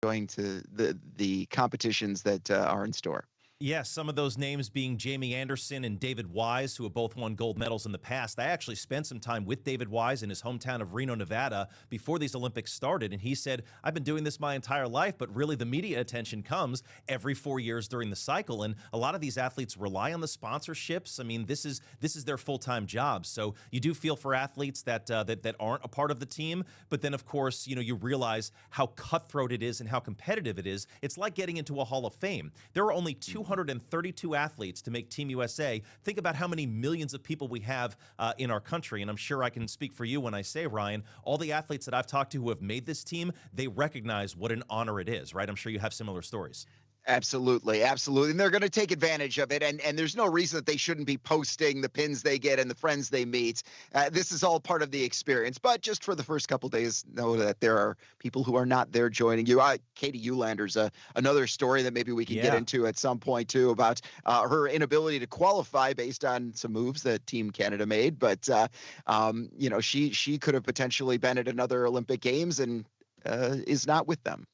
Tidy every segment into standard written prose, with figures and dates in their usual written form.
going to the competitions that are in store. Yes, some of those names being Jamie Anderson and David Wise, who have both won gold medals in the past. I actually spent some time with David Wise in his hometown of Reno, Nevada, before these Olympics started. And he said, I've been doing this my entire life, but really the media attention comes every 4 years during the cycle. And a lot of these athletes rely on the sponsorships. I mean, this is their full-time job. So you do feel for athletes that aren't a part of the team. But then, of course, you realize how cutthroat it is and how competitive it is. It's like getting into a Hall of Fame. There are only 232 athletes to make Team USA. Think about how many millions of people we have in our country. And I'm sure I can speak for you when I say, Ryan, all the athletes that I've talked to who have made this team, they recognize what an honor it is, right? I'm sure you have similar stories. Absolutely, absolutely. And they're going to take advantage of it. And there's no reason that they shouldn't be posting the pins they get and the friends they meet. This is all part of the experience. But just for the first couple days, know that there are people who are not there joining you. Katie Eulander's another story that maybe we can get into at some point, too, about her inability to qualify based on some moves that Team Canada made. But, she could have potentially been at another Olympic Games and is not with them.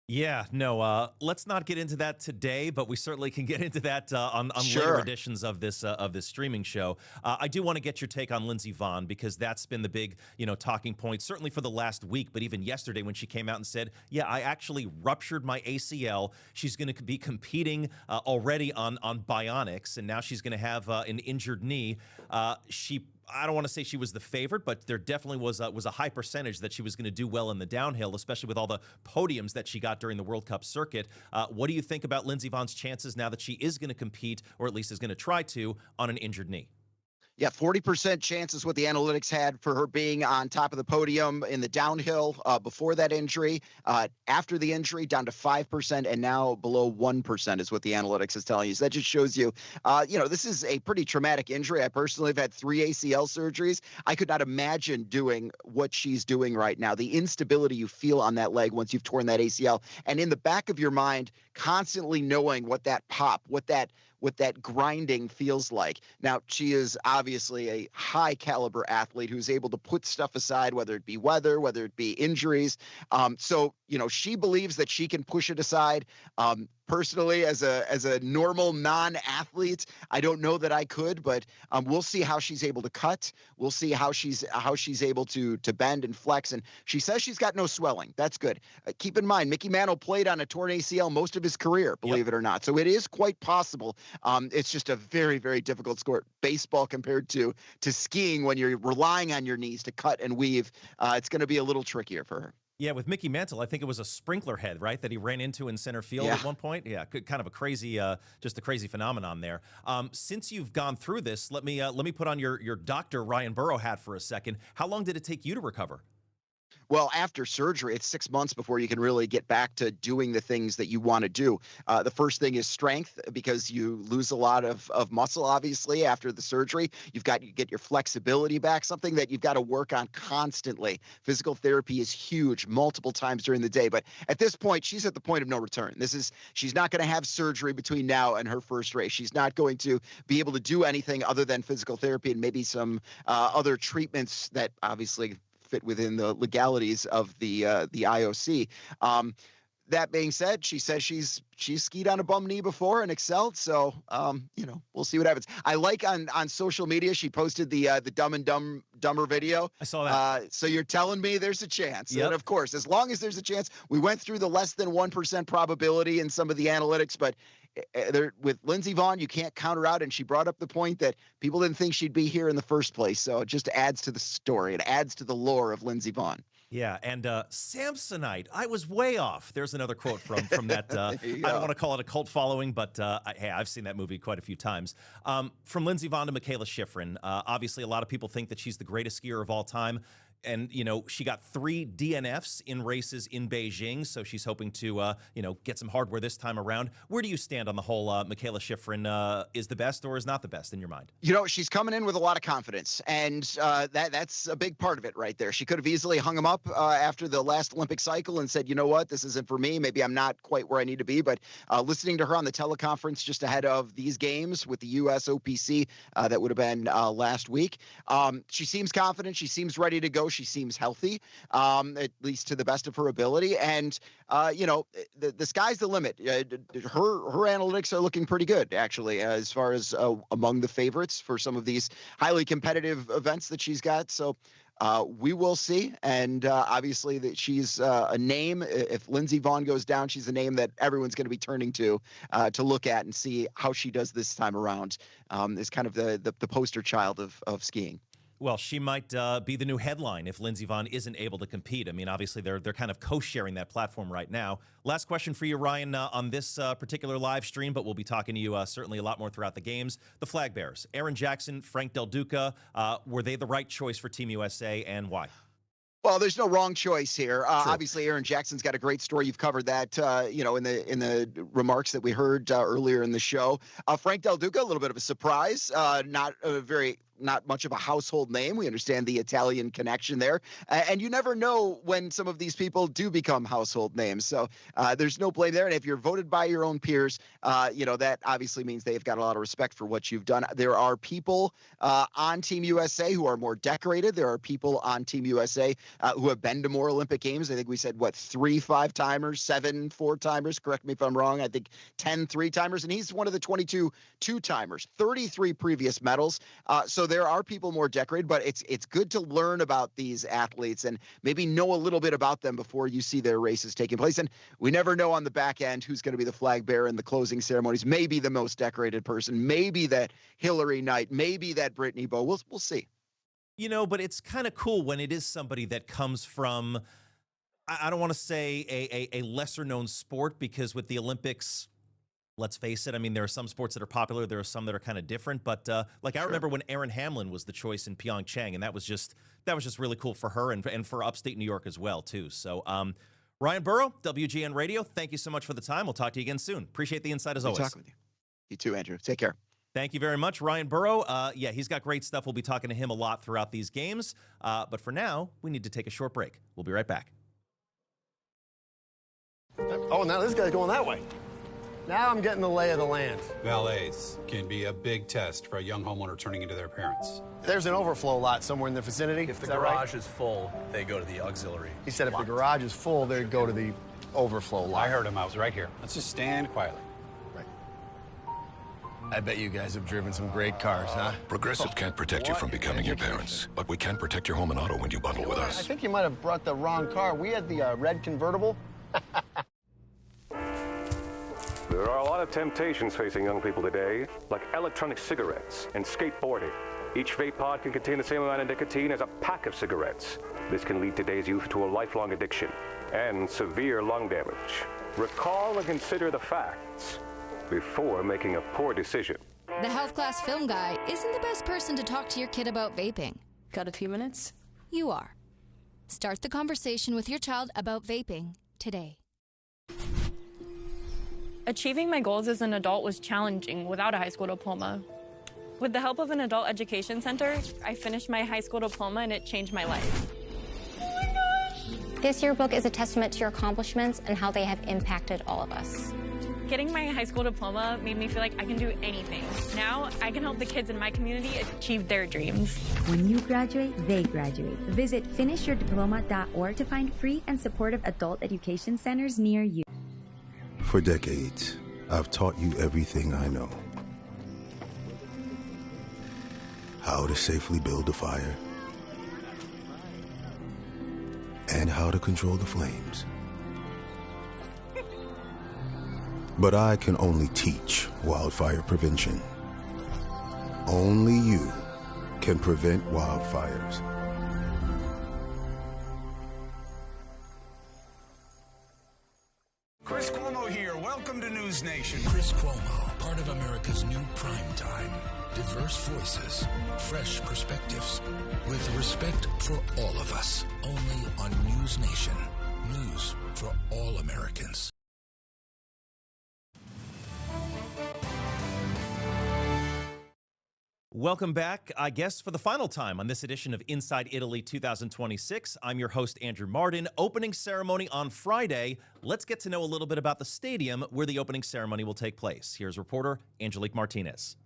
Yeah, no, let's not get into that today, but we certainly can get into that on Sure. later editions of this streaming show. I do want to get your take on Lindsey Vonn because that's been the big, talking point, certainly for the last week, but even yesterday when she came out and said, yeah, I actually ruptured my ACL. She's going to be competing already on bionics, and now she's going to have an injured knee. I don't want to say she was the favorite, but there definitely was a high percentage that she was going to do well in the downhill, especially with all the podiums that she got during the World Cup circuit. What do you think about Lindsey Vonn's chances now that she is going to compete, or at least is going to try to, on an injured knee? Yeah, 40% chance is what the analytics had for her being on top of the podium in the downhill before that injury. After the injury, down to 5%, and now below 1% is what the analytics is telling you. So that just shows you, this is a pretty traumatic injury. I personally have had 3 ACL surgeries. I could not imagine doing what she's doing right now. The instability you feel on that leg once you've torn that ACL, and in the back of your mind, constantly knowing what that pop, what that grinding feels like. Now, she is obviously a high caliber athlete who's able to put stuff aside, whether it be weather, whether it be injuries. So she believes that she can push it aside. Personally, as a normal non-athlete, I don't know that I could, but we'll see how she's able to cut. We'll see how she's able to bend and flex. And she says she's got no swelling. That's good. Keep in mind, Mickey Mantle played on a torn ACL most of his career, believe it or not. So it is quite possible. It's just a very, very difficult sport. Baseball compared to skiing, when you're relying on your knees to cut and weave, it's going to be a little trickier for her. Yeah, with Mickey Mantle, I think it was a sprinkler head, right, that he ran into in center field at one point. Yeah, kind of a crazy, just a crazy phenomenon there. Since you've gone through this, let me put on your Dr. Ryan Burrow hat for a second. How long did it take you to recover? Well, after surgery, it's 6 months before you can really get back to doing the things that you want to do. The first thing is strength, because you lose a lot of muscle, obviously, after the surgery. You get your flexibility back, something that you've got to work on constantly. Physical therapy is huge multiple times during the day. But at this point, she's at the point of no return. She's not going to have surgery between now and her first race. She's not going to be able to do anything other than physical therapy and maybe some other treatments that obviously fit within the legalities of the IOC. That being said, she says she's skied on a bum knee before and excelled. So, we'll see what happens. I like on social media, she posted the Dumb and Dumber video. I saw that. So you're telling me there's a chance. Yep. And of course, as long as there's a chance, we went through the less than 1% probability in some of the analytics, but with Lindsey Vonn, you can't count her out. And she brought up the point that people didn't think she'd be here in the first place. So it just adds to the story. It adds to the lore of Lindsey Vonn. Yeah, and Samsonite, I was way off. There's another quote from that. I don't want to call it a cult following, but hey, I've seen that movie quite a few times. From Lindsey Vonn to Michaela Schifrin, obviously a lot of people think that she's the greatest skier of all time. And, she got 3 DNFs in races in Beijing, so she's hoping to, get some hardware this time around. Where do you stand on the whole Michaela Schifrin is the best or is not the best in your mind? She's coming in with a lot of confidence, and that's a big part of it right there. She could have easily hung him up after the last Olympic cycle and said, you know what, this isn't for me. Maybe I'm not quite where I need to be. But listening to her on the teleconference just ahead of these games with the U.S. OPC, that would have been last week, she seems confident. She seems ready to go. show she seems healthy, at least to the best of her ability. And, the sky's the limit. Her analytics are looking pretty good, actually, as far as among the favorites for some of these highly competitive events that she's got. So we will see. And obviously that she's a name. If Lindsey Vonn goes down, she's a name that everyone's going to be turning to look at and see how she does this time around. Is kind of the poster child of skiing. Well, she might be the new headline if Lindsey Vonn isn't able to compete. I mean, obviously, they're kind of co-sharing that platform right now. Last question for you, Ryan, on this particular live stream, but we'll be talking to you certainly a lot more throughout the games. The flag bearers, Aaron Jackson, Frank Del Duca, were they the right choice for Team USA, and why? Well, there's no wrong choice here. Obviously, Aaron Jackson's got a great story. You've covered that, in the remarks that we heard earlier in the show. Frank Del Duca, a little bit of a surprise, not much of a household name. We understand the Italian connection there. And you never know when some of these people do become household names. So there's no blame there. And if you're voted by your own peers, that obviously means they've got a lot of respect for what you've done. There are people on Team USA who are more decorated. There are people on Team USA who have been to more Olympic Games. I think we said, 3 5-timers, 7 4-timers. Correct me if I'm wrong. I think 10 3-timers. And he's one of the 22 2-timers, 33 previous medals. So there are people more decorated, but it's good to learn about these athletes and maybe know a little bit about them before you see their races taking place. And we never know on the back end who's going to be the flag bearer in the closing ceremonies. Maybe the most decorated person, maybe that Hillary Knight, maybe that Brittany Bowe. We'll see. But it's kind of cool when it is somebody that comes from, I don't want to say a lesser known sport, because with the Olympics, let's face it, I mean, there are some sports that are popular. There are some that are kind of different. But I remember when Erin Hamlin was the choice in Pyeongchang, and that was just really cool for her and for upstate New York as well, too. So Ryan Burrow, WGN Radio, thank you so much for the time. We'll talk to you again soon. Appreciate the insight as always. Talk with you. You too, Andrew. Take care. Thank you very much, Ryan Burrow. He's got great stuff. We'll be talking to him a lot throughout these games. But for now, we need to take a short break. We'll be right back. Oh, now this guy's going that way. Now I'm getting the lay of the land. Valets can be a big test for a young homeowner turning into their parents. There's an overflow lot somewhere in the vicinity. If the garage is full, they go to the auxiliary. He said if the garage is full, they go to the overflow lot. I heard him. I was right here. Let's just stand quietly. Right. I bet you guys have driven some great cars, huh? Progressive can't protect you from becoming your parents, but we can protect your home and auto when you bundle with I us. think you might have brought the wrong car. We had the red convertible. There are a lot of temptations facing young people today, like electronic cigarettes and skateboarding. Each vape pod can contain the same amount of nicotine as a pack of cigarettes. This can lead today's youth to a lifelong addiction and severe lung damage. Recall and consider the facts before making a poor decision. The health class film guy isn't the best person to talk to your kid about vaping. Got a few minutes? You are. Start the conversation with your child about vaping today. Achieving my goals as an adult was challenging without a high school diploma. With the help of an adult education center, I finished my high school diploma and it changed my life. Oh my gosh! This yearbook is a testament to your accomplishments and how they have impacted all of us. Getting my high school diploma made me feel like I can do anything. Now, I can help the kids in my community achieve their dreams. When you graduate, they graduate. Visit finishyourdiploma.org to find free and supportive adult education centers near you. For decades, I've taught you everything I know. How to safely build a fire, and how to control the flames. But I can only teach wildfire prevention. Only you can prevent wildfires. Chris Cuomo here. Welcome to News Nation. Chris Cuomo, part of America's new prime time. Diverse voices, fresh perspectives, with respect for all of us. Only on News Nation. News for all Americans. Welcome back, I guess, for the final time on this edition of Inside Italy 2026. I'm your host, Andrew Martin. Opening ceremony on Friday. Let's get to know a little bit about the stadium where the opening ceremony will take place. Here's reporter Angelique Martinez.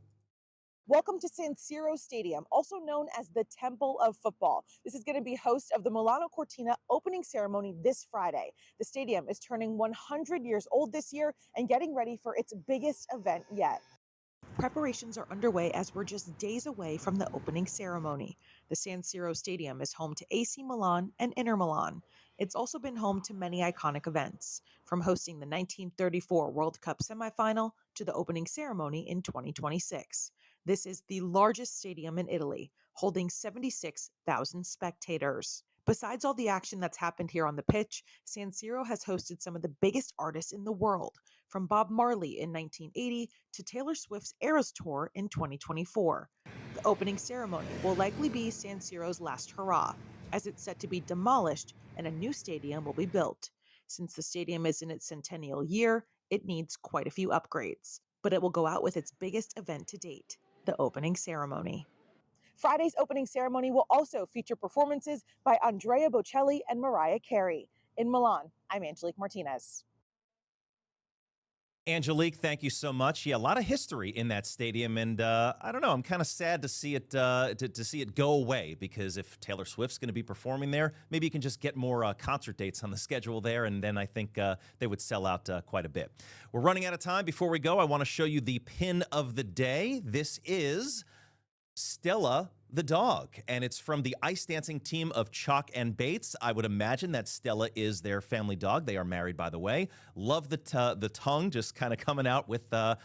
Welcome to San Siro Stadium, also known as the Temple of Football. This is going to be host of the Milano Cortina opening ceremony this Friday. The stadium is turning 100 years old this year and getting ready for its biggest event yet. Preparations are underway as we're just days away from the opening ceremony. The San Siro Stadium is home to AC Milan and Inter Milan. It's also been home to many iconic events, from hosting the 1934 World Cup semifinal to the opening ceremony in 2026. This is the largest stadium in Italy, holding 76,000 spectators. Besides all the action that's happened here on the pitch, San Siro has hosted some of the biggest artists in the world, from Bob Marley in 1980 to Taylor Swift's Eras Tour in 2024. The opening ceremony will likely be San Siro's last hurrah, as it's set to be demolished and a new stadium will be built. Since the stadium is in its centennial year, it needs quite a few upgrades, but it will go out with its biggest event to date, the opening ceremony. Friday's opening ceremony will also feature performances by Andrea Bocelli and Mariah Carey. In Milan, I'm Angelique Martinez. Angelique, thank you so much. Yeah, a lot of history in that stadium, and I don't know, I'm kind of sad to see it to see it go away, because if Taylor Swift's going to be performing there, maybe you can just get more concert dates on the schedule there, and then I think they would sell out quite a bit. We're running out of time. Before we go, I want to show you the pin of the day. This is Stella the dog, and it's from the ice dancing team of Chalk and Bates. I would imagine that Stella is their family dog. They are married, by the way. Love the tongue just kind of coming out with, are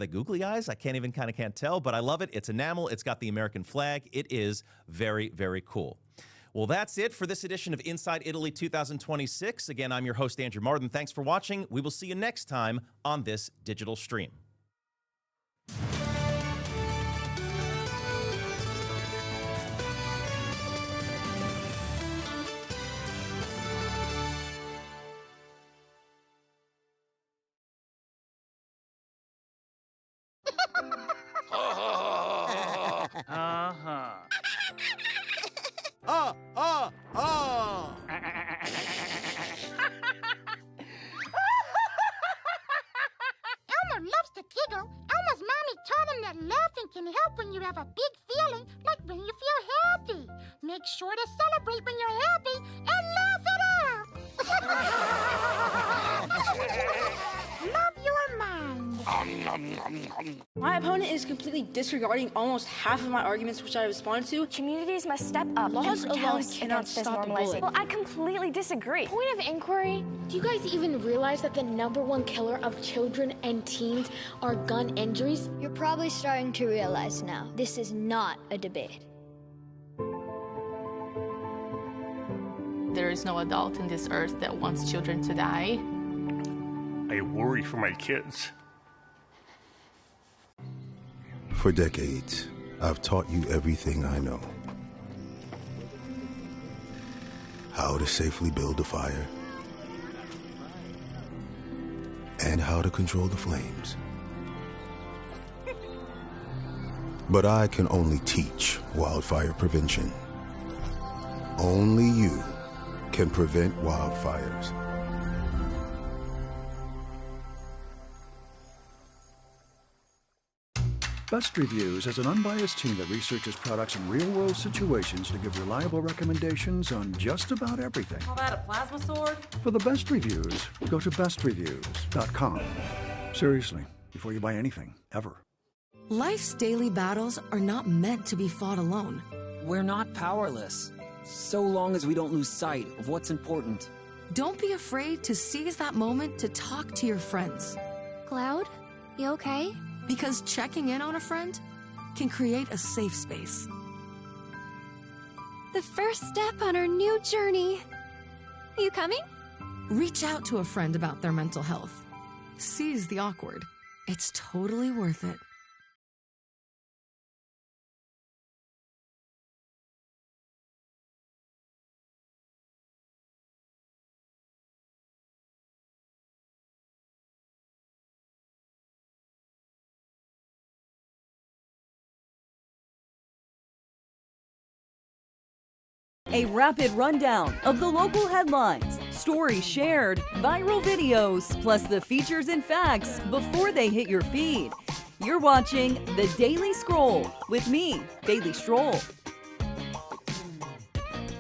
they googly eyes? I can't tell, but I love it. It's enamel. It's got the American flag. It is very, very cool. Well, that's it for this edition of Inside Italy 2026. Again, I'm your host, Andrew Martin. Thanks for watching. We will see you next time on this digital stream. Elmer loves to giggle. Elmer's mommy told him that laughing can help when you have a big feeling, like when you feel happy. Make sure to celebrate when you're happy and laugh it out. Love your mind. My opponent is completely disregarding almost half of my arguments which I responded to. Communities must step up. Laws alone cannot stop the bullying. Well, I completely disagree. Point of inquiry. Do you guys even realize that the #1 killer of children and teens are gun injuries? You're probably starting to realize now, this is not a debate. There is no adult in this earth that wants children to die. I worry for my kids. For decades, I've taught you everything I know. How to safely build a fire, and how to control the flames. But I can only teach wildfire prevention. Only you can prevent wildfires. Best Reviews is an unbiased team that researches products in real-world situations to give reliable recommendations on just about everything. Call that a plasma sword? For the best reviews, go to bestreviews.com. Seriously, before you buy anything, ever. Life's daily battles are not meant to be fought alone. We're not powerless, so long as we don't lose sight of what's important. Don't be afraid to seize that moment to talk to your friends. Cloud, you okay? Because checking in on a friend can create a safe space. The first step on our new journey. You coming? Reach out to a friend about their mental health. Seize the awkward. It's totally worth it. A rapid rundown of the local headlines, stories shared, viral videos, plus the features and facts before they hit your feed. You're watching The Daily Scroll with me, Bailey Stroll.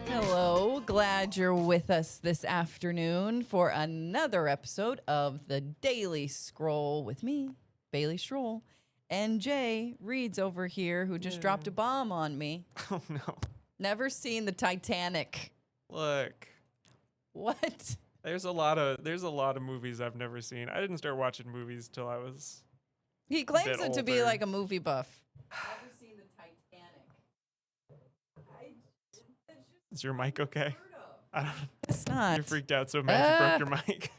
Hello, glad you're with us this afternoon for another episode of The Daily Scroll with me, Bailey Stroll, and Jay Reed's over here who just dropped a bomb on me. Oh, no. Never seen the Titanic. Look. What? There's a lot of movies I've never seen. I didn't start watching movies till I was He claims it to be older. like a movie buff. Never seen the Titanic. Is your mic okay? I don't, It's not. You're freaked out so bad you broke your mic.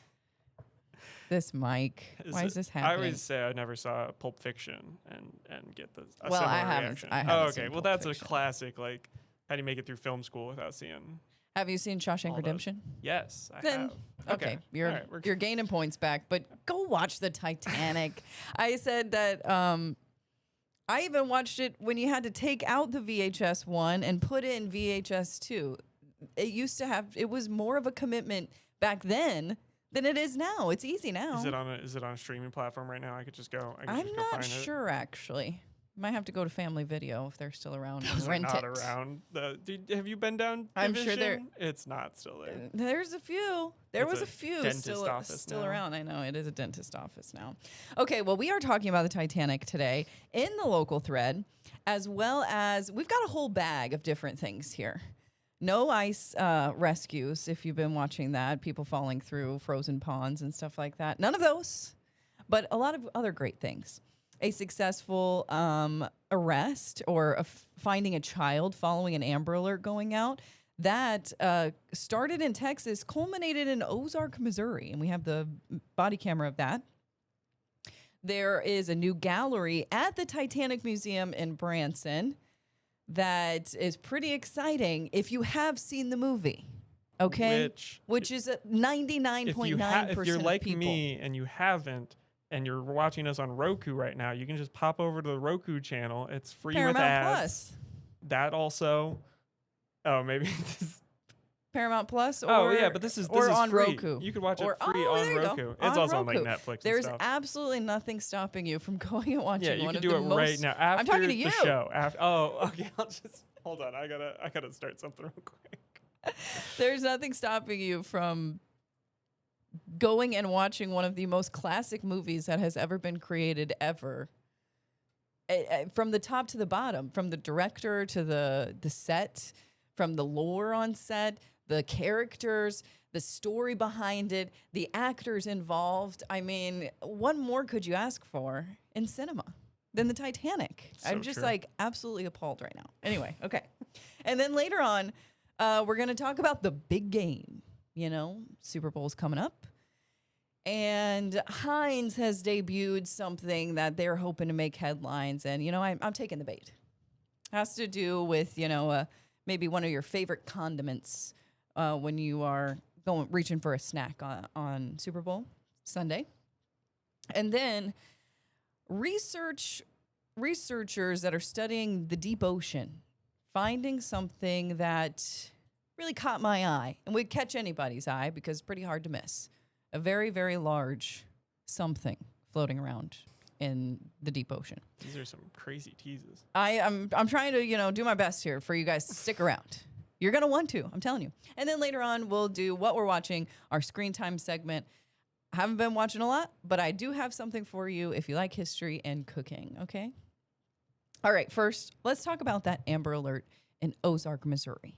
This mic. Why is this happening? I always say I never saw Pulp Fiction and get the a Well, similar I haven't- reaction. I haven't oh, okay. seen Well, Pulp that's Fiction. a classic. Like, how do you make it through film school without seeing? Have you seen Shawshank Redemption? Yes, I Then, have. okay, you're All right, you're gaining points back, but go watch the Titanic. I said that I even watched it when you had to take out the VHS 1 and put in VHS 2. It was more of a commitment back then than it is now. It's easy now. Is it on a streaming platform right now? I could just go. I'm not sure actually. Might have to go to Family Video if they're still around and Those rent are not it. around. Have you been down? I'm sure Division? It's not still there. There's a few. There was a few dentist still office now. around. I know it is a dentist office now. Okay, well, we are talking about the Titanic today in the local thread, as well as we've got a whole bag of different things here. No ice rescues, if you've been watching that, people falling through frozen ponds and stuff like that. None of those, but a lot of other great things. A successful arrest or finding a child following an Amber Alert going out. That started in Texas, culminated in Ozark, Missouri, and we have the body camera of that. There is a new gallery at the Titanic Museum in Branson that is pretty exciting if you have seen the movie, okay? Which is at 99.9% If you're of like people. me and you haven't, and you're watching us on Roku right now, you can just pop over to the Roku channel. It's free with Paramount ads. Plus. That also. Oh, maybe. Paramount Plus, or Oh, yeah, but this is on free. Roku. You could watch it Or- free oh, on there you go. Roku. It's also on like Roku. Netflix. There's and stuff. absolutely nothing stopping you from going and watching Yeah, you one can of do the it most. right now after I'm talking to the you. show. Oh, okay. I'll just hold on. I gotta start something real quick. There's nothing stopping you from going and watching one of the most classic movies that has ever been created ever. From the top to the bottom, from the director to the set, from the lore on set, the characters, the story behind it, the actors involved. I mean, what more could you ask for in cinema than the Titanic? So I'm just true. like absolutely appalled right now. Anyway, okay. And then later on, we're going to talk about the big game. You know, Super Bowl's coming up. And Heinz has debuted something that they're hoping to make headlines. And, you know, I'm taking the bait. Has to do with, you know, maybe one of your favorite condiments when you are reaching for a snack on Super Bowl Sunday. And then researchers that are studying the deep ocean, finding something that really caught my eye and would catch anybody's eye because it's pretty hard to miss. A very, very large something floating around in the deep ocean. These are some crazy teases. I'm trying to, you know, do my best here for you guys to stick around. You're going to want to, I'm telling you. And then later on, we'll do what we're watching, our screen time segment. I haven't been watching a lot, but I do have something for you if you like history and cooking, okay? All right, first, let's talk about that Amber Alert in Ozark, Missouri.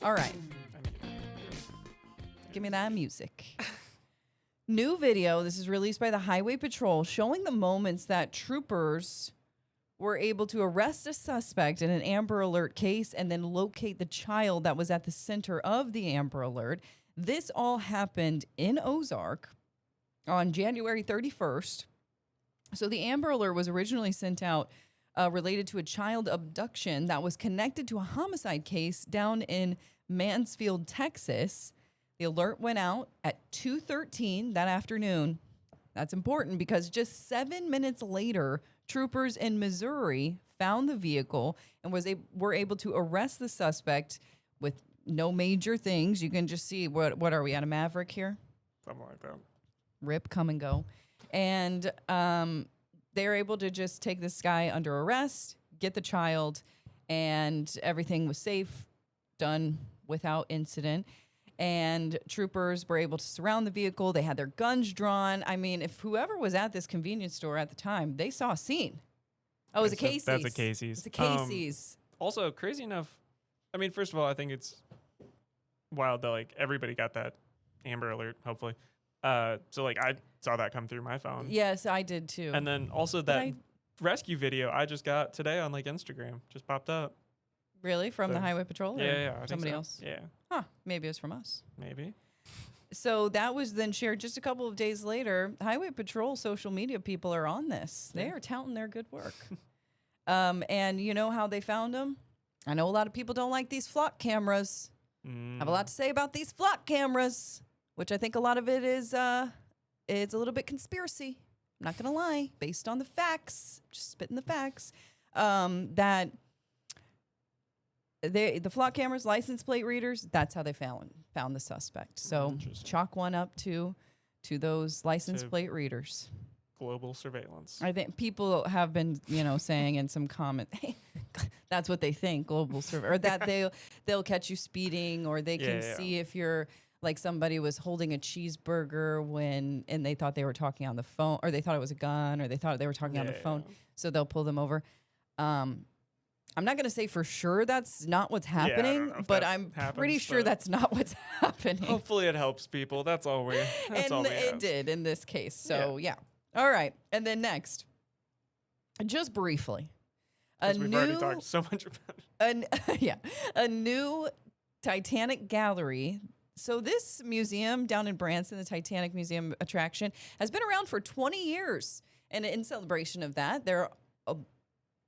All right. Give me that music. New video, this is released by the Highway Patrol, showing the moments that troopers were able to arrest a suspect in an Amber Alert case and then locate the child that was at the center of the Amber Alert. This all happened in Ozark on January 31st. So the Amber Alert was originally sent out related to a child abduction that was connected to a homicide case down in Mansfield, Texas. The alert went out at 2:13 that afternoon. That's important because just 7 minutes later, troopers in Missouri found the vehicle and were able to arrest the suspect with no major things. You can just see what are we at a Maverick here? Something like that. Rip, come and go. And they're able to just take this guy under arrest, get the child, and everything was safe, done without incident. And troopers were able to surround the vehicle. They had their guns drawn. I mean, if whoever was at this convenience store at the time, they saw a scene. Oh, it was a Casey's. That's a Casey's. It's a Casey's. Also, crazy enough, I mean, first of all, I think it's wild that, like, everybody got that Amber Alert, hopefully. So, like, I saw that come through my phone. Yes, I did too. And then also that rescue video I just got today on, like, Instagram. Just popped up. Really? From the Highway Patrol? Or Yeah, I think somebody so. else? Yeah. Huh. Maybe it was from us. Maybe. So that was then shared just a couple of days later. Highway Patrol social media people are on this. They are touting their good work. And you know how they found them? I know a lot of people don't like these flock cameras. I have a lot to say about these flock cameras, which I think a lot of it is it's a little bit conspiracy. I'm not going to lie. Based on the facts, just spitting the facts, that the flock cameras, license plate readers, that's how they found the suspect. So chalk one up to those license plate readers. Global surveillance. I think people have been, saying in some comments, hey, that's what they think, global surveillance, or that they'll catch you speeding, or they can see if you're like somebody was holding a cheeseburger and they thought they were talking on the phone, or they thought it was a gun, or they thought they were talking on the phone. So they'll pull them over. I'm not going to say for sure that's not what's happening, but I'm pretty sure that's not what's happening. Hopefully it helps people. That's all we it did in this case. So, yeah. All right. And then next, just briefly, we've already talked so much about it. A new Titanic gallery. So this museum down in Branson, the Titanic Museum attraction, has been around for 20 years. And in celebration of that, they're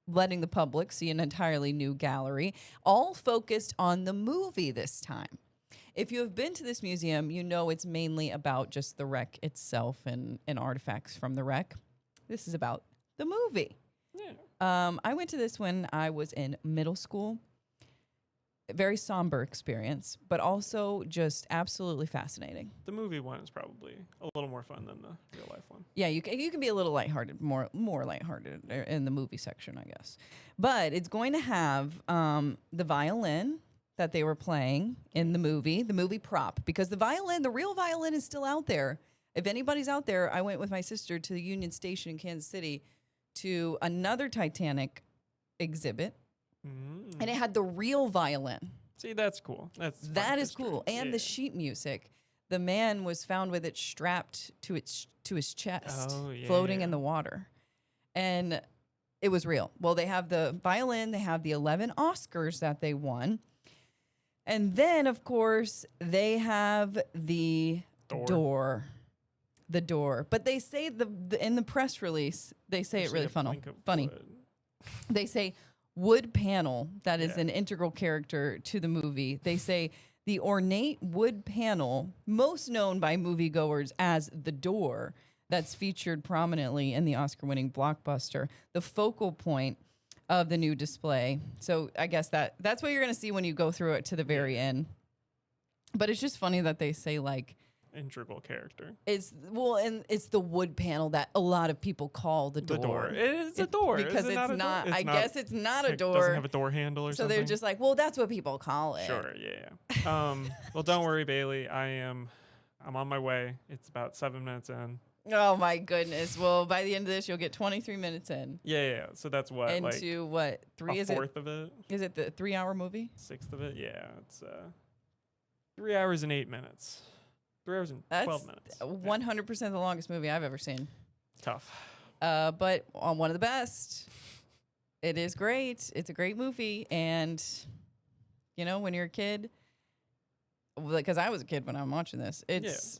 letting the public see an entirely new gallery, all focused on the movie this time. If you have been to this museum, you know it's mainly about just the wreck itself and artifacts from the wreck. This is about the movie. Yeah. I went to this when I was in middle school. A very somber experience, but also just absolutely fascinating. The movie one is probably a little more fun than the real life one. Yeah, you can be a little lighthearted, more lighthearted in the movie section, I guess. But it's going to have the violin that they were playing in the movie prop, because the real violin is still out there. If anybody's out there, I went with my sister to the Union Station in Kansas City to another Titanic exhibit. And it had the real violin. See, that's cool. That is cool. And the sheet music. The man was found with it strapped to his chest, floating in the water. And it was real. Well, they have the violin. They have the 11 Oscars that they won. And then, of course, they have the door. The door. But they say in the press release, they say it really funny. They say wood panel that is an integral character to the movie. They say the ornate wood panel, most known by moviegoers as the door, that's featured prominently in the Oscar-winning blockbuster, the focal point of the new display. So I guess that's what you're going to see when you go through it to the very end. But it's just funny that they say, like, integral character. It's the wood panel that a lot of people call the door. It is a door because it's not. I guess it's not a door. Doesn't have a door handle or something. So they're just like, well, that's what people call it. Sure, yeah. Well, don't worry, Bailey. I'm on my way. It's about 7 minutes in. Oh my goodness! Well, by the end of this, you'll get 23 minutes in. Yeah. So that's what into what 3 is it? A fourth of it. Is it the 3-hour movie? Sixth of it. Yeah, it's 3 hours and 8 minutes. 3 hours and 12 minutes. 100% the longest movie I've ever seen. Tough. But on one of the best. It is great. It's a great movie. And, when you're a kid, because I was a kid when I'm watching this, it's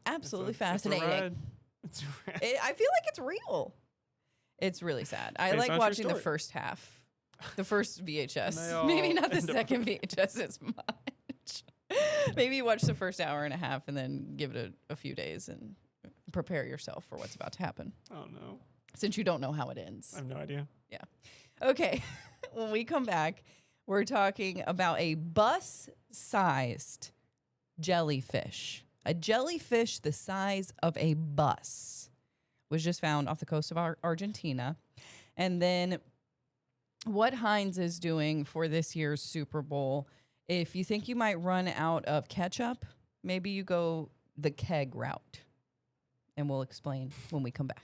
absolutely fascinating. It's a ride. I feel like it's real. It's really sad. I like watching the first half, the first VHS. Maybe not the second VHS as much. Maybe watch the first hour and a half and then give it a few days and prepare yourself for what's about to happen. Oh, no. Since you don't know how it ends. I have no idea. Yeah. Okay. When we come back, We're talking about a bus-sized jellyfish. A jellyfish the size of a bus was just found off the coast of Argentina. And then what Heinz is doing for this year's Super Bowl, if you think you might run out of ketchup, maybe you go the keg route. And we'll explain when we come back.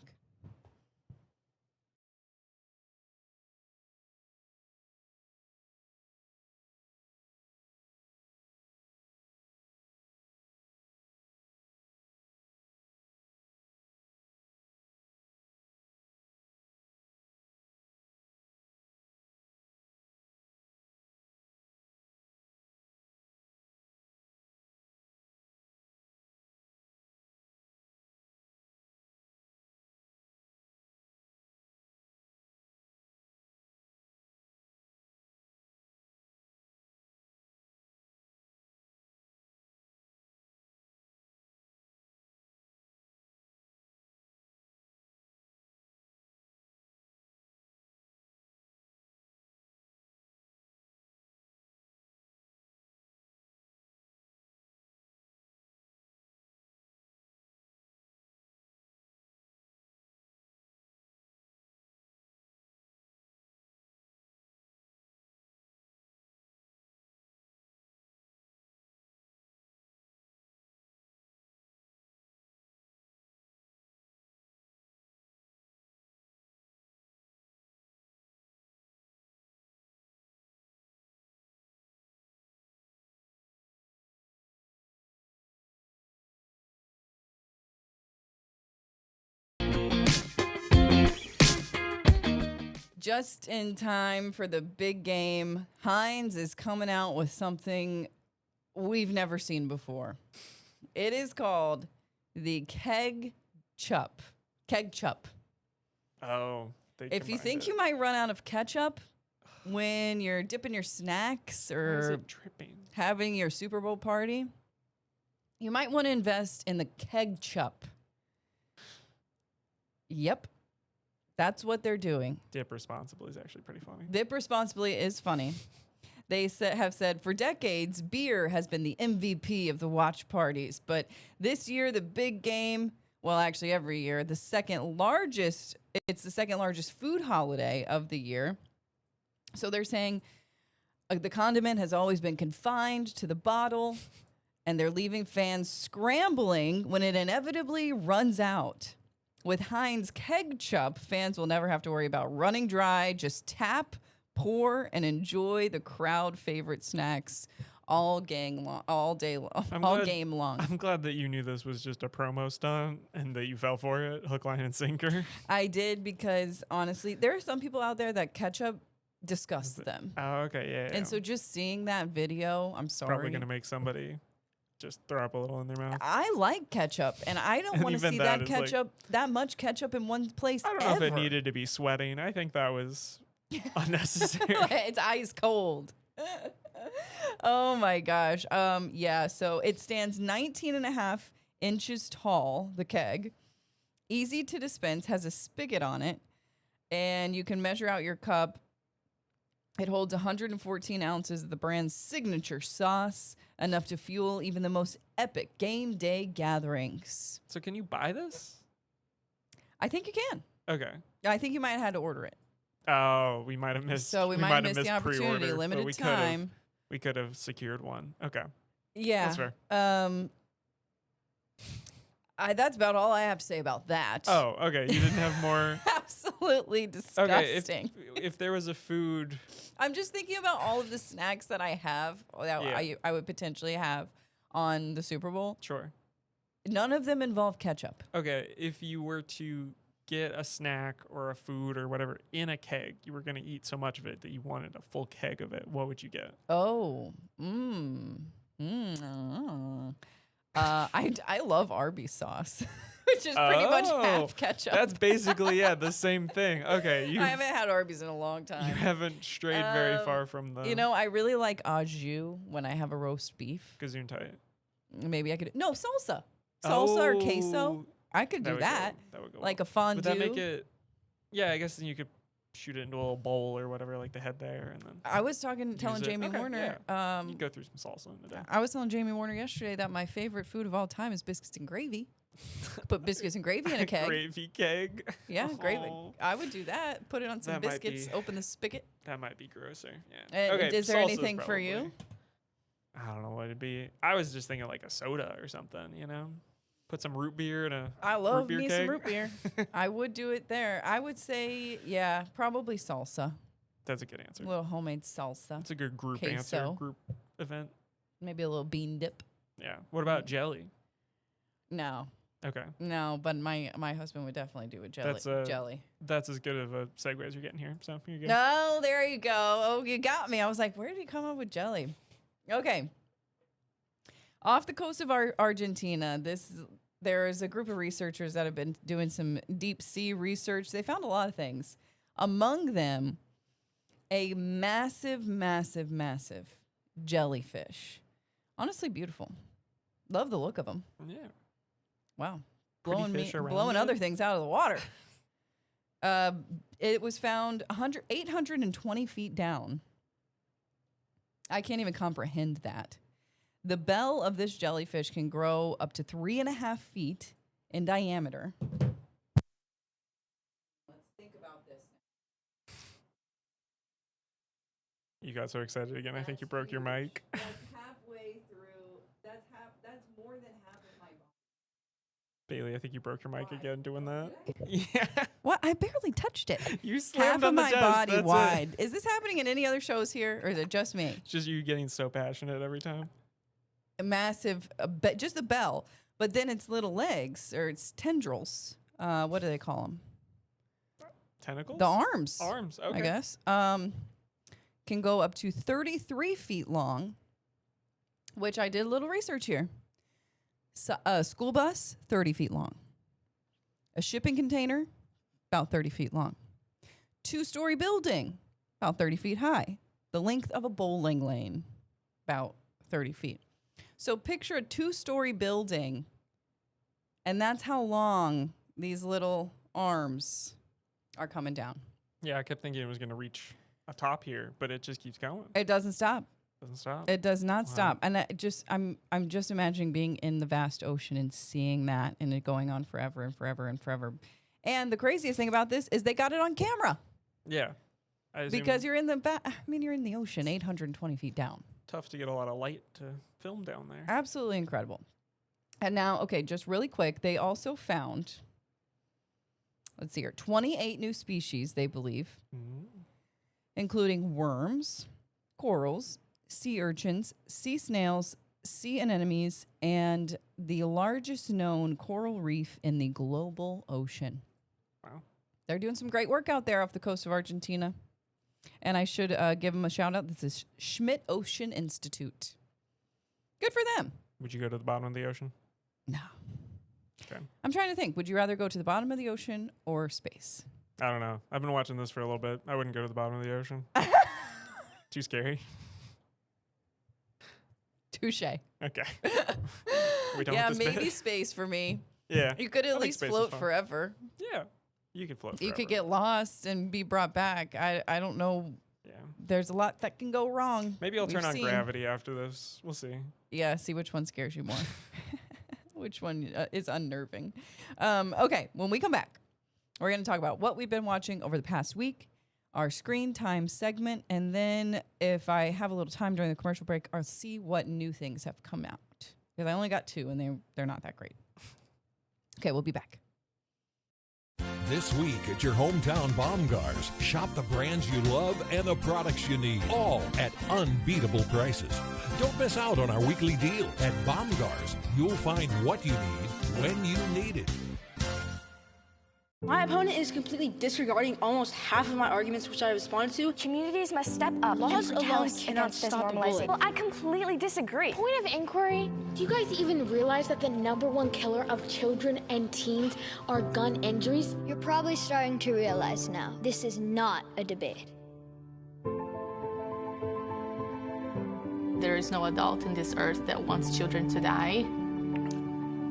Just in time for the big game, Heinz is coming out with something we've never seen before. It is called the Keg Chup. Keg Chup. Oh. If you think you might run out of ketchup when you're dipping your snacks or having your Super Bowl party, you might want to invest in the Keg Chup. Yep. That's what they're doing. Dip responsibly is actually pretty funny. Dip responsibly is funny. They have said for decades, beer has been the MVP of the watch parties. But this year, the big game, well, actually every year, it's the second largest food holiday of the year. So they're saying the condiment has always been confined to the bottle, and they're leaving fans scrambling when it inevitably runs out. With Heinz Keg Chup, fans will never have to worry about running dry. Just tap, pour, and enjoy the crowd favorite snacks all game long. I'm glad that you knew this was just a promo stunt and that you fell for it, hook, line, and sinker. I did because, honestly, there are some people out there that ketchup disgusts them. Oh, okay, yeah. And so just seeing that video, I'm sorry. Probably going to make somebody just throw up a little in their mouth. I like ketchup, and I don't want to see that much ketchup in one place. I don't know if it needed to be sweating. I think that was unnecessary. It's ice cold. Oh my gosh. Yeah, so it stands 19.5 inches tall, the keg. Easy to dispense, has a spigot on it, and you can measure out your cup. It holds 114 ounces of the brand's signature sauce, enough to fuel even the most epic game day gatherings. So can you buy this? I think you can. Okay. I think you might have had to order it. Oh, we might have missed. So we might have missed the opportunity. Limited time. We could have secured one. Okay. Yeah. That's fair. That's about all I have to say about that. Oh, okay. You didn't have more. Absolutely disgusting. Okay, if there was a food, I'm just thinking about all of the snacks that I have that I would potentially have on the Super Bowl. Sure. None of them involve ketchup. Okay, if you were to get a snack or a food or whatever in a keg, you were going to eat so much of it that you wanted a full keg of it, what would you get? Oh, I love Arby's sauce, which is pretty much half ketchup. That's basically, the same thing. Okay. I haven't had Arby's in a long time. You haven't strayed very far from the... I really like au jus when I have a roast beef. Gesundheit. Maybe I could... No, salsa. Salsa or queso. I could do that. That would go like well. a fondue. Would that make it... Yeah, I guess then you could shoot it into a little bowl or whatever, like the head there, and then. I was telling Jamie Warner. Yeah. You go through some salsa in a day. I was telling Jamie Warner yesterday that my favorite food of all time is biscuits and gravy. Put biscuits and gravy in a keg. Gravy keg. Yeah, gravy. I would do that. Put it on some That might biscuits. Open the spigot. That might be grosser. Yeah. Okay. Is there anything for you? I don't know what it'd be. I was just thinking like a soda or something. You know, put some root beer in a. I love root beer me keg. some root beer. I would do it there. I would say, yeah, probably salsa. That's a good answer. A little homemade salsa. That's a good group Queso. answer. Group event. Maybe a little bean dip. Yeah. What about jelly? No. Okay. No, but my husband would definitely do a jelly. Jelly. That's as good of a segue as you're getting here. So you're good. No, there you go. Oh, you got me. I was like, where did he come up with jelly? Okay. Off the coast of Argentina, there is a group of researchers that have been doing some deep sea research. They found a lot of things. Among them, a massive, massive, massive jellyfish. Honestly, beautiful. Love the look of them. Yeah. Wow. Pretty fish around Blowing it. other things out of the water. It was found 820 feet down. I can't even comprehend that. The bell of this jellyfish can grow up to 3.5 feet in diameter. Let's think about this. You got so excited again. I think you broke your mic. That's halfway through. That's more than half of my body. Bailey, I think you broke your mic again doing that. Yeah. What? I barely touched it. You slammed half on of the my desk, body that's it. wide. Is this happening in any other shows here, or is it just me? It's just you getting so passionate every time. A massive, just the bell, but then its little legs or its tendrils. What do they call them? Tentacles? The arms. Arms, okay. I guess. Can go up to 33 feet long, which I did a little research here. So, a school bus, 30 feet long. A shipping container, about 30 feet long. 2-story building, about 30 feet high. The length of a bowling lane, about 30 feet. So picture a 2-story building, and that's how long these little arms are coming down. Yeah, I kept thinking it was going to reach a top here, but it just keeps going. It doesn't stop. Doesn't stop. It does not stop. And I'm just imagining being in the vast ocean and seeing that and it going on forever and forever and forever. And the craziest thing about this is they got it on camera. Yeah. Because you're in you're in the ocean 820 feet down. Tough to get a lot of light to film down there. Absolutely incredible. And now, okay, just really quick, they also found, let's see here, 28 new species, they believe, including worms, corals, sea urchins, sea snails, sea anemones, and the largest known coral reef in the global ocean. Wow. They're doing some great work out there off the coast of Argentina. And I should give them a shout out. This is Schmidt Ocean Institute. Good for them. Would you go to the bottom of the ocean? No. Okay. I'm trying to think. Would you rather go to the bottom of the ocean or space? I don't know. I've been watching this for a little bit. I wouldn't go to the bottom of the ocean. Too scary. Touche. Okay. We done Yeah, with this maybe bit? space for me. Yeah. You could I at think least space is float fun. forever. Yeah. You could float You forever. could get lost and be brought back. I don't know. Yeah. There's a lot that can go wrong. Maybe I'll We've turn on seen. gravity after this. We'll see. Yeah, see which one scares you more. Which one is unnerving. Okay, when we come back, we're going to talk about what we've been watching over the past week, our screen time segment, and then if I have a little time during the commercial break, I'll see what new things have come out. Because I only got 2, and they're not that great. Okay, we'll be back. This week at your hometown Baumgars, shop the brands you love and the products you need, all at unbeatable prices. Don't miss out on our weekly deal. At Baumgars, you'll find what you need when you need it. My opponent is completely disregarding almost half of my arguments which I responded to. Communities must step up Laws and alone protest cannot against this stop the normalizing. bullying. Well, I completely disagree. Point of inquiry, do you guys even realize that the #1 killer of children and teens are gun injuries? You're probably starting to realize now, this is not a debate. There is no adult in this earth that wants children to die.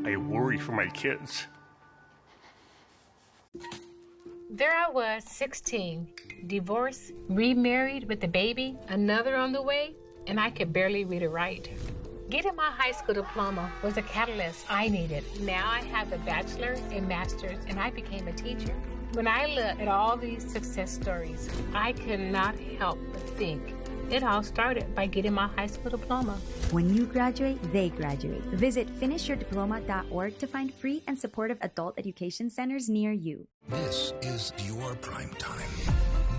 I worry for my kids. There I was, 16, divorced, remarried with a baby, another on the way, and I could barely read or write. Getting my high school diploma was a catalyst I needed. Now I have a bachelor's and master's, and I became a teacher. When I look at all these success stories, I could not help but think it all started by getting my high school diploma. When you graduate, they graduate. Visit finishyourdiploma.org to find free and supportive adult education centers near you. This is your prime time.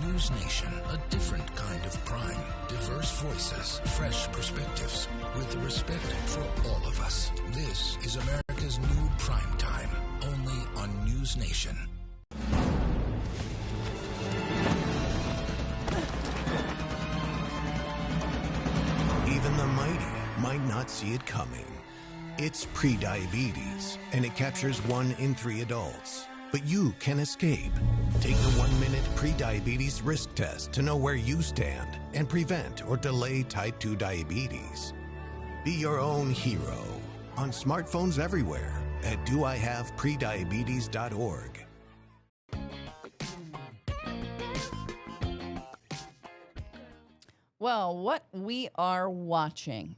News Nation, a different kind of prime. Diverse voices, fresh perspectives, with respect for all of us. This is America's new prime time, only on News Nation. Even the mighty might not see it coming. It's prediabetes, and it captures 1 in 3 adults. But you can escape. Take the 1-minute prediabetes risk test to know where you stand and prevent or delay type 2 diabetes. Be your own hero on smartphones everywhere at doihaveprediabetes.org. Well, what we are watching.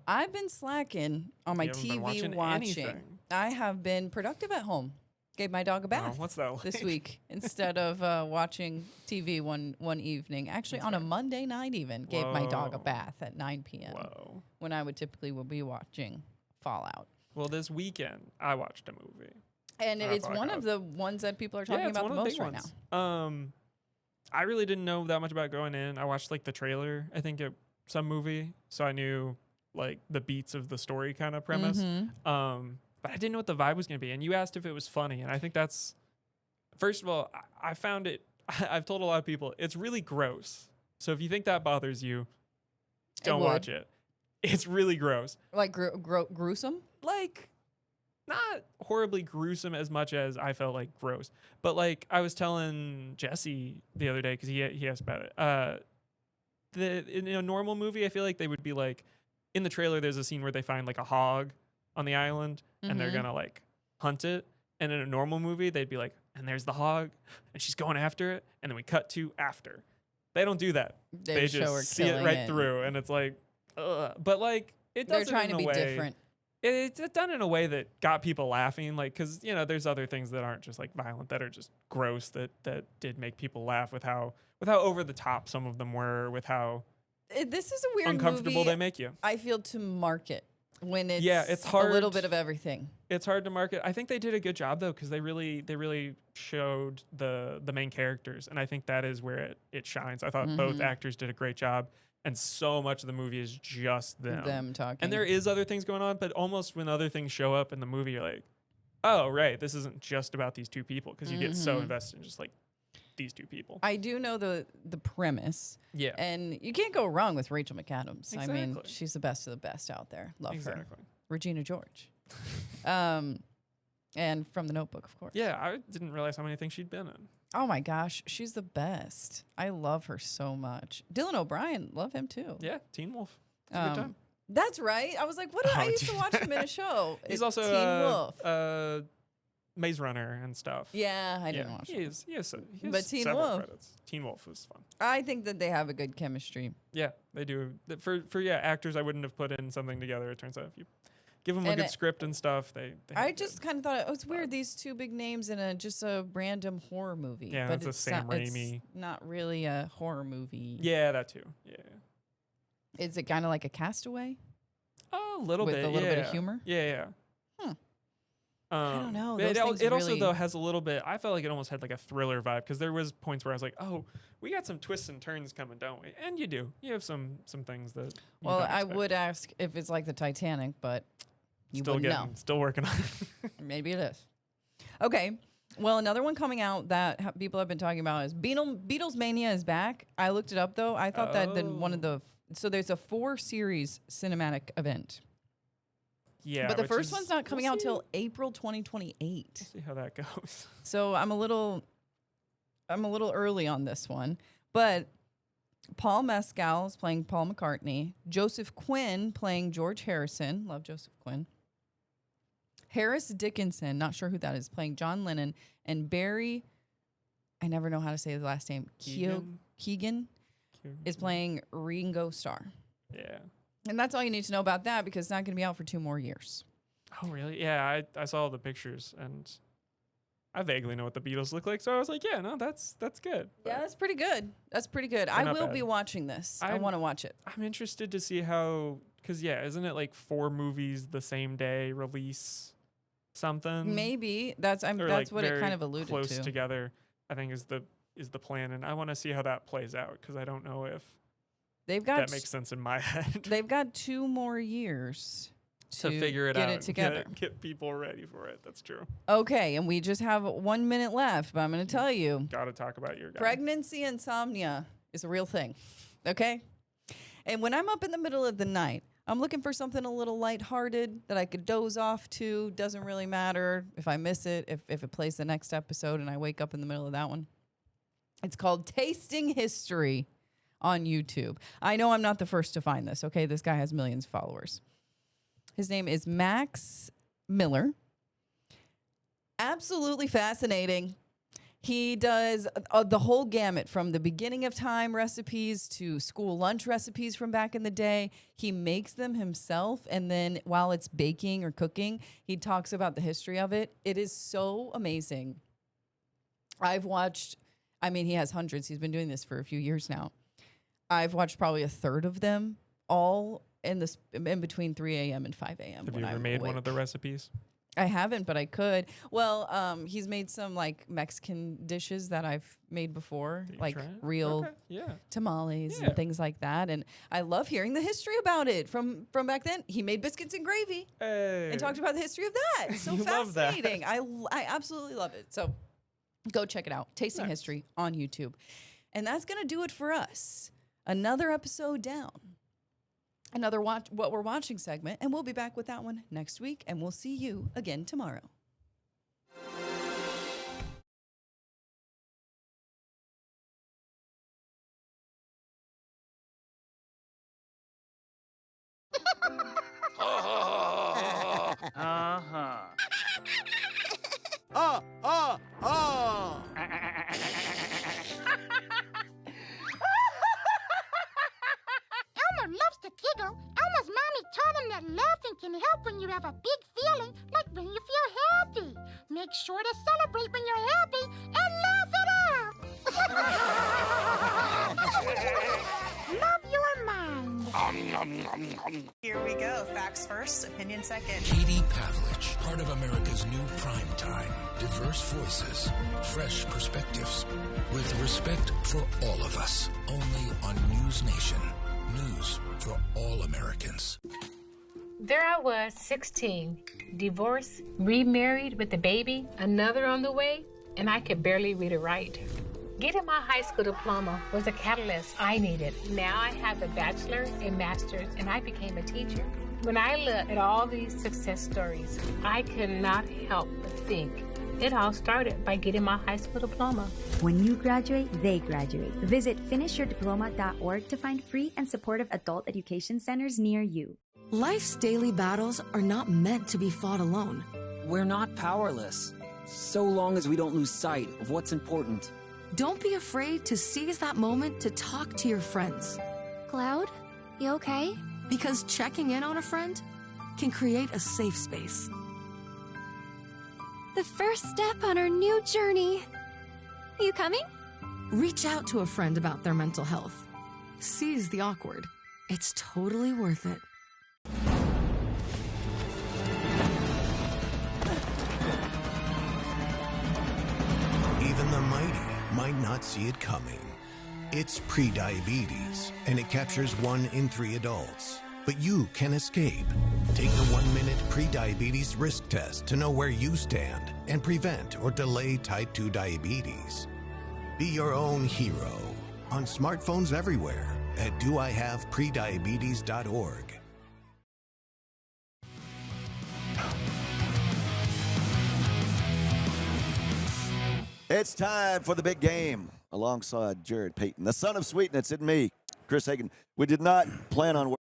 I've been slacking on my TV watching. Anything. I have been productive at home. Gave my dog a bath what's that like? this week instead of watching TV one evening. Actually, on a Monday night even, gave my dog a bath at 9 p.m. When I would typically be watching Fallout. Well, this weekend, I watched a movie. And it's one of the ones that people are talking about the most right now. I really didn't know that much about going in. I watched like the trailer, I think, at some movie, so I knew like the beats of the story kind of premise. But I didn't know what the vibe was going to be. And you asked if it was funny, and I think that's, first of all, I found it. I've told a lot of people it's really gross. So if you think that bothers you, don't watch it. It's really gross. Like gruesome? Like, not horribly gruesome as much as I felt like gross. But like I was telling Jesse the other day, because he asked about it. In a normal movie, I feel like they would be like, in the trailer, there's a scene where they find like a hog on the island, and they're gonna like hunt it. And in a normal movie, they'd be like, and there's the hog, and she's going after it, and then we cut to after. They don't do that. They just see it right through, and it's like, ugh. But like, it does. They're trying to be different. It's done in a way that got people laughing, like, because there's other things that aren't just like violent, that are just gross, that did make people laugh with how over the top some of them were, with how this is a weird uncomfortable movie, they make you. I feel, to market when it's hard, a little bit of everything. It's hard to market. I think they did a good job though, because they really showed the main characters, and I think that is where it shines. I thought both actors did a great job. And so much of the movie is just them talking. And there is other things going on, but almost when other things show up in the movie, you're like, oh, right, this isn't just about these two people, because you get so invested in just like these two people. I do know the premise. Yeah. And you can't go wrong with Rachel McAdams. Exactly. I mean, she's the best of the best out there. Love her. Regina George. And from The Notebook, of course. Yeah, I didn't realize how many things she'd been in. Oh my gosh, she's the best. I love her so much. Dylan O'Brien, love him too. Yeah, Teen Wolf. It's a good time. That's right. I was like, what? I used to watch him in a show. He's also Teen Wolf. Maze Runner and stuff. Yeah, I didn't watch him. He has but Teen several Wolf. credits. Teen Wolf was fun. I think that they have a good chemistry. Yeah, they do. For actors I wouldn't have put in something together. It turns out if you give them a good script and stuff, they I just kind of thought, it's weird, these two big names in just a random horror movie. Yeah, but it's a Sam Raimi. It's not really a horror movie. Yeah, that too. Yeah. Is it kind of like a Castaway? A little bit. With a little bit of humor? Yeah. I don't know. It also though has a little bit. I felt like it almost had like a thriller vibe, because there was points where I was like, "Oh, we got some twists and turns coming, don't we?" And you do. You have some things that. Well, I would ask if it's like the Titanic, but you wouldn't know. Still working on it. Maybe it is. Okay. Well, another one coming out that people have been talking about is Beatles Mania is back. I looked it up though. I thought that one of the there's a 4-series cinematic event. Yeah, but the first one's not coming out till April 2028. We'll see how that goes. So I'm a little early on this one, but Paul Mescal is playing Paul McCartney. Joseph Quinn playing George Harrison. Love Joseph Quinn. Harris Dickinson, not sure who that is, playing John Lennon, and Barry I never know how to say the last name. Keegan is playing Ringo Starr. Yeah. And that's all you need to know about that because it's not going to be out for 2 more years. Oh, really? Yeah, I saw the pictures and I vaguely know what the Beatles look like. So I was like, yeah, no, that's good. Yeah, that's pretty good. That's pretty good. They're I not will bad. be watching this. I want to watch it. I'm interested to see how, because, yeah, isn't it like 4 movies the same day release something? Maybe. That's Or, that's like, what it very kind of alluded close to. together, I think is the plan. And I want to see how that plays out because I don't know if They've got that makes sense in my head. They've got 2 more years to figure it get out. it together. Get people ready for it. That's true. Okay, and we just have 1 minute left, but I'm going to tell you. Got to talk about your guy. Pregnancy insomnia is a real thing. Okay? And when I'm up in the middle of the night, I'm looking for something a little lighthearted that I could doze off to. Doesn't really matter if I miss it, if it plays the next episode and I wake up in the middle of that one. It's called Tasting History on YouTube. I know I'm not the first to find this, okay? This guy has millions of followers. His name is Max Miller. Absolutely fascinating. He does the whole gamut from the beginning of time recipes to school lunch recipes from back in the day. He makes them himself, and then while it's baking or cooking, he talks about the history of it. It is so amazing. I've watched, I mean, he has hundreds. He's been doing this for a few years now. I've watched probably a third of them, all in between 3 a.m. and 5 a.m. Have you ever made one of the recipes? I haven't, but I could. Well, he's made some like Mexican dishes that I've made before, like real tamales and things like that. And I love hearing the history about it from back then. He made biscuits and gravy and talked about the history of that. It's so fascinating. I absolutely love it. So go check it out. Tasting History on YouTube. And that's going to do it for us. Another episode down. Another what we're watching segment, and we'll be back with that one next week, and we'll see you again tomorrow. Elmer loves to giggle. Elmer's mommy taught him that laughing can help when you have a big feeling, like when you feel happy. Make sure to celebrate when you're happy and laugh it out. Love your mind. Here we go. Facts first, opinion second. Katie Pavlich, part of America's new primetime. Diverse voices, fresh perspectives, with respect for all of us. Only on News Nation. News for all Americans. There I was, 16, divorced, remarried with a baby, another on the way, and I could barely read or write. Getting my high school diploma was the catalyst I needed. Now I have a bachelor, a master's, and I became a teacher. When I look at all these success stories, I could not help but think it all started by getting my high school diploma. When you graduate, they graduate. Visit finishyourdiploma.org to find free and supportive adult education centers near you. Life's daily battles are not meant to be fought alone. We're not powerless, so long as we don't lose sight of what's important. Don't be afraid to seize that moment to talk to your friends. Cloud, you okay? Because checking in on a friend can create a safe space. The first step on our new journey. You coming? Reach out to a friend about their mental health. Seize the awkward. It's totally worth it. Even the mighty might not see it coming. It's prediabetes, and it captures 1 in 3 adults. But you can escape. Take the 1-minute prediabetes risk test to know where you stand and prevent or delay type 2 diabetes. Be your own hero on smartphones everywhere at doihaveprediabetes.org. It's time for the big game alongside Jared Payton, the son of Sweetness, and me, Chris Hagan. We did not plan on